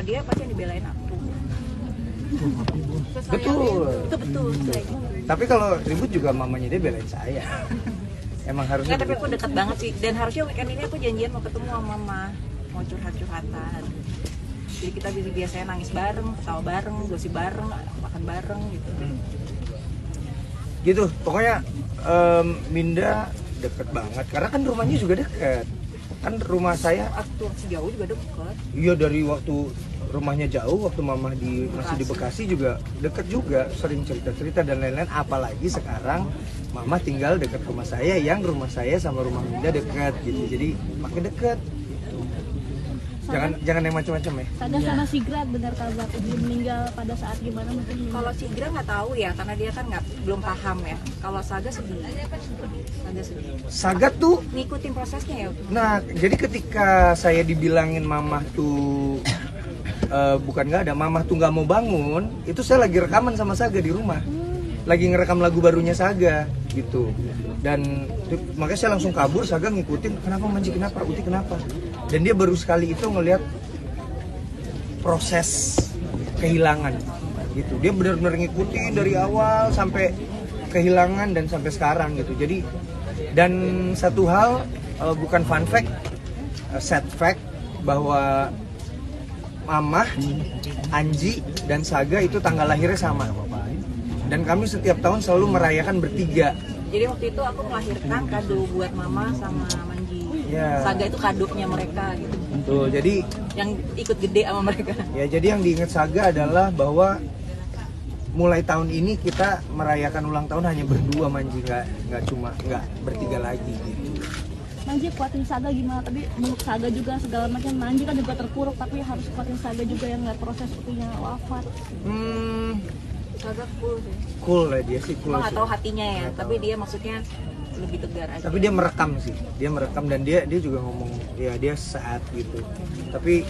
Dia pasti yang dibelain aku. Betul. Itu betul. Tapi kalau ribut juga mamanya dia belain saya. Emang harusnya. Nggak, tapi aku dekat banget sih. Dan harusnya weekend ini aku janjian mau ketemu sama mama, mau curhat-curhatan. Jadi kita biasanya nangis bareng, ketawa bareng, gosip bareng, makan bareng gitu. Gitu, pokoknya Minda deket banget. Karena kan rumahnya juga deket. Kan rumah saya. Waktu sejauh juga deket. Iya, dari waktu rumahnya jauh, waktu mama masih di Bekasi juga deket juga, sering cerita-cerita dan lain-lain. Apalagi sekarang mama tinggal dekat rumah saya, yang rumah saya sama rumah Minda dekat gitu, jadi makin deket. Jangan yang macam-macam ya. Saga sama Sigra benar kabar dia meninggal pada saat gimana mungkin? Kalau Sigra nggak tahu ya, karena dia kan belum paham ya. Kalau Saga sedih. Saga sedih. Saga tuh Ngikutin prosesnya ya. nah, jadi ketika saya dibilangin mamah tuh bukan nggak ada, mamah tuh nggak mau bangun, itu saya lagi rekaman sama Saga di rumah, lagi ngerekam lagu barunya Saga gitu. Dan makanya saya langsung kabur, Saga ngikutin, kenapa Manji, kenapa Uti, kenapa. Dan dia baru sekali itu ngelihat proses kehilangan gitu. Dia benar-benar ngikutin dari awal sampai kehilangan dan sampai sekarang gitu. Jadi, dan satu hal, bukan fun fact, sad fact, bahwa Mamah, Anji, dan Saga itu tanggal lahirnya sama. Dan kami setiap tahun selalu merayakan bertiga. Jadi waktu itu aku melahirkan kado buat mama sama Manji. Ya. Saga itu kadonya mereka gitu. Tuh, jadi Yang ikut gede sama mereka. ya, jadi yang diingat Saga adalah bahwa mulai tahun ini kita merayakan ulang tahun hanya berdua, Manji, nggak bertiga lagi gitu. Manji kuatin Saga gimana? Tapi menurut Saga juga segala macam, Manji kan juga terpuruk, tapi harus kuatin Saga juga yang nggak proses punya wafat. Saga cool sih. Cool lah dia sih, cool Cuma nggak sih. tahu hatinya ya, Nggak tapi tahu. dia maksudnya lebih tegar aja. Tapi dia merekam sih, dia merekam dan dia juga ngomong ya dia saat gitu. Tapi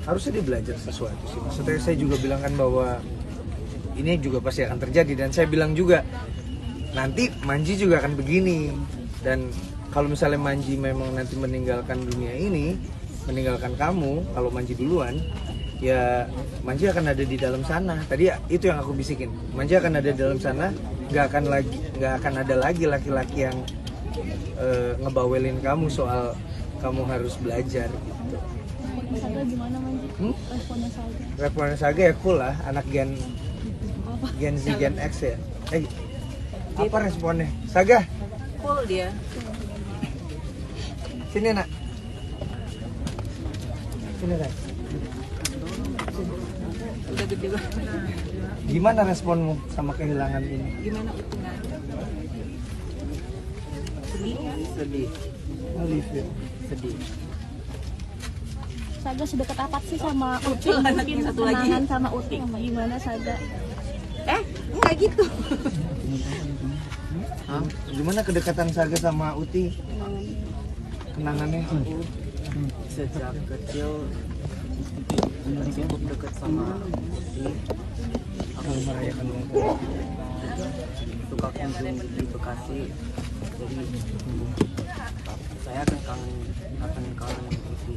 harusnya dia belajar sesuatu sih. Maksudnya saya juga bilang kan bahwa ini juga pasti akan terjadi, dan saya bilang juga nanti Manji juga akan begini. Dan kalau misalnya Manji memang nanti meninggalkan dunia ini, meninggalkan kamu, kalau Manji duluan, ya Manji akan ada di dalam sana. Tadi ya, itu yang aku bisikin. Manji akan ada di dalam sana, nggak akan ada lagi laki-laki yang ngebawelin kamu soal kamu harus belajar gitu. Saga gimana Manji? Responnya Saga? Responnya Saga ya cool lah, anak Gen Z, Gen X ya. Apa responnya? Saga, Cool dia. sini nak. Sini nak. Udah gede banget. Gimana responmu sama kehilangan ini? Gimana itu nggak? Sedih kan? Sedih. Olivia, sedih. Saga sedekat apa sih sama Uti? Anaknya Mungkin satu lagi. kenangan sama Uti gimana Saga? Enggak gitu. Hah? Gimana kedekatan Saga sama Uti? Kenangannya? Sejak kecil cukup dekat sama Uti. Aku merayakan ulang tahun. Suka kunjung di Bekasi, jadi saya akan kangen Uti.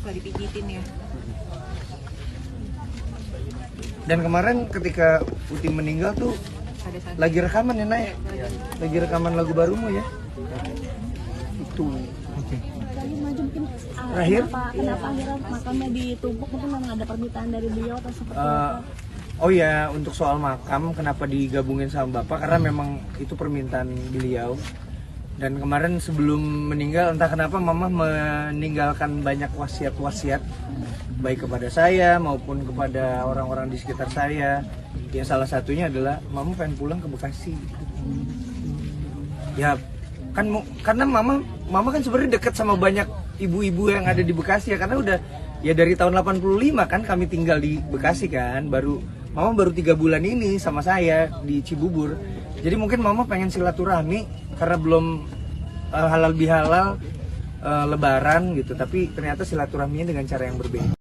Suka dipijitin ya. Dan kemarin ketika Uti meninggal tuh Ada Saga. lagi rekaman ya, Nay? Lagi rekaman lagu barumu ya? Itu. Lagi Manji mungkin Terakhir? kenapa akhirnya makamnya ditumpuk, mungkin memang ada permintaan dari beliau atau seperti apa? Oh ya, untuk soal makam kenapa digabungin sama Bapak, karena memang itu permintaan beliau. Dan kemarin sebelum meninggal, entah kenapa Mama meninggalkan banyak wasiat-wasiat, baik kepada saya maupun kepada orang-orang di sekitar saya. Yang salah satunya adalah Mama pengen pulang ke Bekasi. Ya kan, karena Mama kan sebenarnya dekat sama banyak ibu-ibu yang ada di Bekasi ya, karena udah ya dari tahun 85 kan kami tinggal di Bekasi kan. Mama baru 3 bulan ini sama saya di Cibubur. Jadi mungkin Mama pengen silaturahmi karena belum halal bihalal Lebaran gitu, tapi ternyata silaturahminya dengan cara yang berbeda.